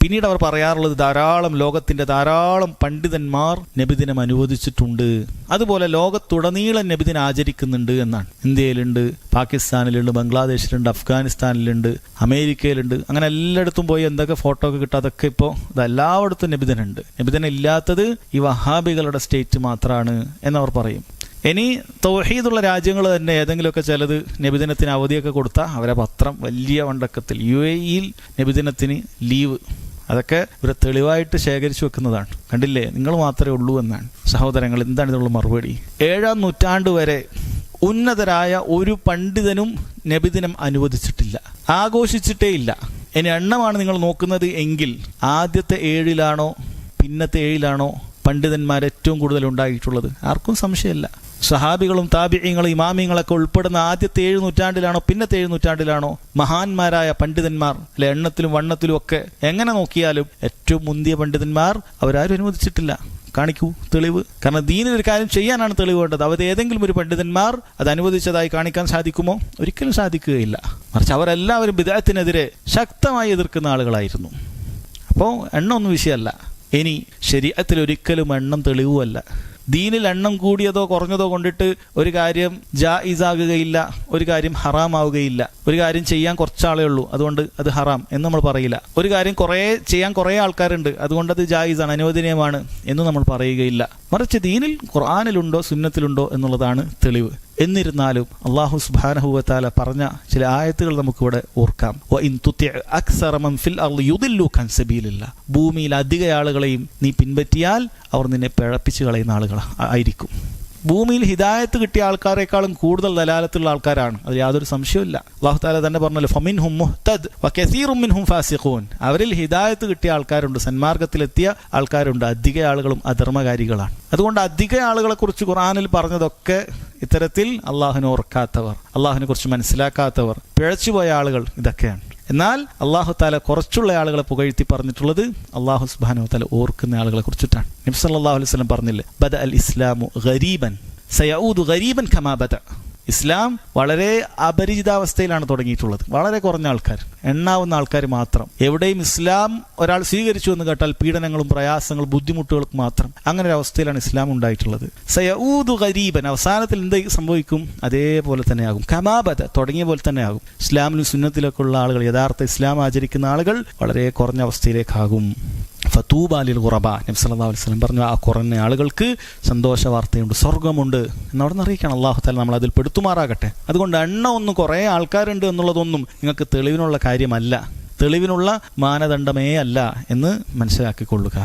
പിന്നീട് അവർ പറയാറുള്ളത് ധാരാളം ലോകത്തിന്റെ ധാരാളം പണ്ഡിതന്മാർ നബിദിനം അനുവദിച്ചിട്ടുണ്ട്. അതുപോലെ ലോകത്തുടനീളം നബിദിനം ആചരിക്കുന്നുണ്ട് എന്നാണ്. ഇന്ത്യയിലുണ്ട്, പാകിസ്ഥാനിലുണ്ട്, ബംഗ്ലാദേശിലുണ്ട്, അഫ്ഗാനിസ്ഥാനിലുണ്ട്, അമേരിക്കയിലുണ്ട്. അങ്ങനെ എല്ലായിടത്തും പോയി എന്തൊക്കെ ഫോട്ടോ ഒക്കെ കിട്ടും. അതൊക്കെ ഇപ്പോൾ എല്ലായിടത്തും നബിദിനുണ്ട്. നബിദിനം ഇല്ലാത്തത് ഈ വഹാബികളുടെ സ്റ്റേറ്റ് മാത്രമാണ് എന്നവർ പറയും. ഇനി തൗഹീദുള്ള രാജ്യങ്ങൾ തന്നെ ഏതെങ്കിലുമൊക്കെ ചിലത് നബിദിനത്തിന് അവധിയൊക്കെ കൊടുത്താൽ അവരെ പത്രം വലിയ വണ്ടക്കത്തിൽ UAE-ൽ നബിദിനത്തിന് ലീവ്, അതൊക്കെ ഒരു തെളിവായിട്ട് ശേഖരിച്ചു വെക്കുന്നതാണ്. കണ്ടില്ലേ, നിങ്ങൾ മാത്രമേ ഉള്ളൂ എന്നാണ്. സഹോദരങ്ങൾ, എന്താണ് ഇതിനുള്ള മറുപടി? 7-ാം നൂറ്റാണ്ട് വരെ ഉന്നതരായ ഒരു പണ്ഡിതനും നബിദിനം അനുവദിച്ചിട്ടില്ല, ആഘോഷിച്ചിട്ടേ ഇല്ല. ഇനി എണ്ണമാണ് നിങ്ങൾ നോക്കുന്നത് എങ്കിൽ ആദ്യത്തെ 7-ലാണോ പിന്നത്തെ 7-ലാണോ പണ്ഡിതന്മാർ ഏറ്റവും കൂടുതൽ ഉണ്ടായിട്ടുള്ളത്? ആർക്കും സംശയമില്ല. സഹാബികളും താബിഈങ്ങളും ഇമാമിങ്ങളൊക്കെ ഉൾപ്പെടുന്ന ആദ്യത്തെ 7 നൂറ്റാണ്ടിലാണോ പിന്നത്തെ 7 നൂറ്റാണ്ടിലാണോ മഹാന്മാരായ പണ്ഡിതന്മാർ? അല്ലെ, എണ്ണത്തിലും വണ്ണത്തിലും ഒക്കെ എങ്ങനെ നോക്കിയാലും ഏറ്റവും മുന്തിയ പണ്ഡിതന്മാർ അവരാരും അനുവദിച്ചിട്ടില്ല. കാണിക്കൂ തെളിവ്. കാരണം ദീനിൽ ഒരു കാര്യം ചെയ്യാനാണ് തെളിവ് വേണ്ടത്. അവർ ഏതെങ്കിലും ഒരു പണ്ഡിതന്മാർ അത് അനുവദിച്ചതായി കാണിക്കാൻ സാധിക്കുമോ? ഒരിക്കലും സാധിക്കുകയില്ല. മറിച്ച് അവരെല്ലാവരും ബിദ്അത്തിനെതിരെ ശക്തമായി എതിർക്കുന്ന ആളുകളായിരുന്നു. അപ്പോൾ എണ്ണം ഒന്നും വിഷയമല്ല. ഇനി ശരീഅത്തിൽ ഒരിക്കലും എണ്ണം തെളിവുമല്ല. ദീനിൽ എണ്ണം കൂടിയതോ കുറഞ്ഞതോ കൊണ്ടിട്ട് ഒരു കാര്യം ജായിസാകുകയില്ല, ഒരു കാര്യം ഹറാമാവുകയില്ല. ഒരു കാര്യം ചെയ്യാൻ കുറച്ചാളേ ഉള്ളൂ, അതുകൊണ്ട് അത് ഹറാം എന്ന് നമ്മൾ പറയില്ല. ഒരു കാര്യം ചെയ്യാൻ കുറേ ആൾക്കാരുണ്ട്, അതുകൊണ്ട് അത് ജായിസാണ്, അനുവദനീയമാണ് എന്ന് നമ്മൾ പറയുകയില്ല. മറിച്ച് ദീനിൽ ഖുർആനിലുണ്ടോ സുന്നത്തിലുണ്ടോ എന്നുള്ളതാണ് തെളിവ്. എന്നിരുന്നാലും അല്ലാഹു സുബ്ഹാനഹു വ തആല പറഞ്ഞ ചില ആയത്തുകൾ നമുക്കിവിടെ ഓർക്കാം. വഇൻ തുതി അക്സറ മൻ ഫിൽ അർളി യുദില്ലുക അൻ സബീലില്ലാഹ്. ഭൂമിയിൽ അധിക ആളുകളെയും നീ പിൻപറ്റിയാൽ അവർ നിന്നെ പിഴപ്പിച്ച് കളയുന്ന ആളുകൾ ആയിരിക്കും. ഭൂമിയിൽ ഹിദായത്ത് കിട്ടിയ ആൾക്കാരെക്കാളും കൂടുതൽ ദലാലത്തുള്ള ആൾക്കാരാണ്, അതിൽ യാതൊരു സംശയവുമില്ല. അല്ലാഹു തആല തന്നെ പറഞ്ഞല്ലോ, ഫമിൻഹും മുഹ്തദ് വകസീറും മിൻഹും ഫാസിഖൂൻ. അവരിൽ ഹിദായത്ത് കിട്ടിയ ആൾക്കാരുണ്ട്, സന്മാർഗത്തിലെത്തിയ ആൾക്കാരുണ്ട്, അധിക ആളുകളും അധർമ്മകാരികളാണ്. അതുകൊണ്ട് അധിക ആളുകളെ കുറിച്ച് ഖുർആനിൽ പറഞ്ഞതൊക്കെ ഇത്തരത്തിൽ അള്ളാഹുവിനെ ഓർക്കാത്തവർ, അള്ളാഹുവിനെ കുറിച്ച് മനസ്സിലാക്കാത്തവർ, പിഴച്ചുപോയ ആളുകൾ ഇതൊക്കെയാണ്. എന്നാൽ അല്ലാഹു തആല കുറച്ചുള്ള ആളുകളെ പുകഴ്ത്തി പറഞ്ഞിട്ടുള്ളത് അല്ലാഹു സുബ്ഹാനഹു വ തആല ഓർക്കുന്ന ആളുകളെ കുറിച്ചിട്ടാണ്. നബി സല്ലല്ലാഹു അലൈഹി വസല്ലം പറഞ്ഞില്ലേ, ബദ അൽ ഇസ്ലാമു ഗരീബൻ സയഊദു ഗരീബൻ കമാ ബദ. ഇസ്ലാം വളരെ അപരിചിതാവസ്ഥയിലാണ് തുടങ്ങിയിട്ടുള്ളത്. വളരെ കുറഞ്ഞ ആൾക്കാർ, എണ്ണാവുന്ന ആൾക്കാർ മാത്രം. എവിടെയും ഇസ്ലാം ഒരാൾ സ്വീകരിച്ചു എന്ന് കേട്ടാൽ പീഡനങ്ങളും പ്രയാസങ്ങളും ബുദ്ധിമുട്ടുകൾക്ക് മാത്രം. അങ്ങനെ ഒരു അവസ്ഥയിലാണ് ഇസ്ലാം ഉണ്ടായിട്ടുള്ളത്. സയഊദു ഗരീബൻ, അവസാനത്തിൽ എന്ത് സംഭവിക്കും? അതേപോലെ തന്നെയാകും. കമാബദ, തുടങ്ങിയ പോലെ തന്നെയാകും. ഇസ്ലാമിലും സുന്നത്തിലൊക്കെ ഉള്ള ആളുകൾ, യഥാർത്ഥ ഇസ്ലാം ആചരിക്കുന്ന ആളുകൾ വളരെ കുറഞ്ഞ അവസ്ഥയിലേക്കാകും. ഫതൂബാ ലിൽ ഖുറബാ. നബി സല്ലല്ലാഹു അലൈഹി വസല്ലം പറഞ്ഞു, ആ കുറഞ്ഞ ആളുകൾക്ക് സന്തോഷ വാർത്തയുണ്ട്, സ്വർഗമുണ്ട് എന്നവിടെ നിന്ന് അറിയിക്കണം. അല്ലാഹു തആല നമ്മൾ അതിൽ പെടുത്തുമാറാകട്ടെ. അതുകൊണ്ട് എണ്ണം ഒന്നും കുറേ ആൾക്കാരുണ്ട് എന്നുള്ളതൊന്നും നിങ്ങൾക്ക് തെളിവിനുള്ള കാര്യമല്ല, തെളിവിനുള്ള മാനദണ്ഡമേ അല്ല എന്ന് മനസ്സിലാക്കിക്കൊള്ളുക.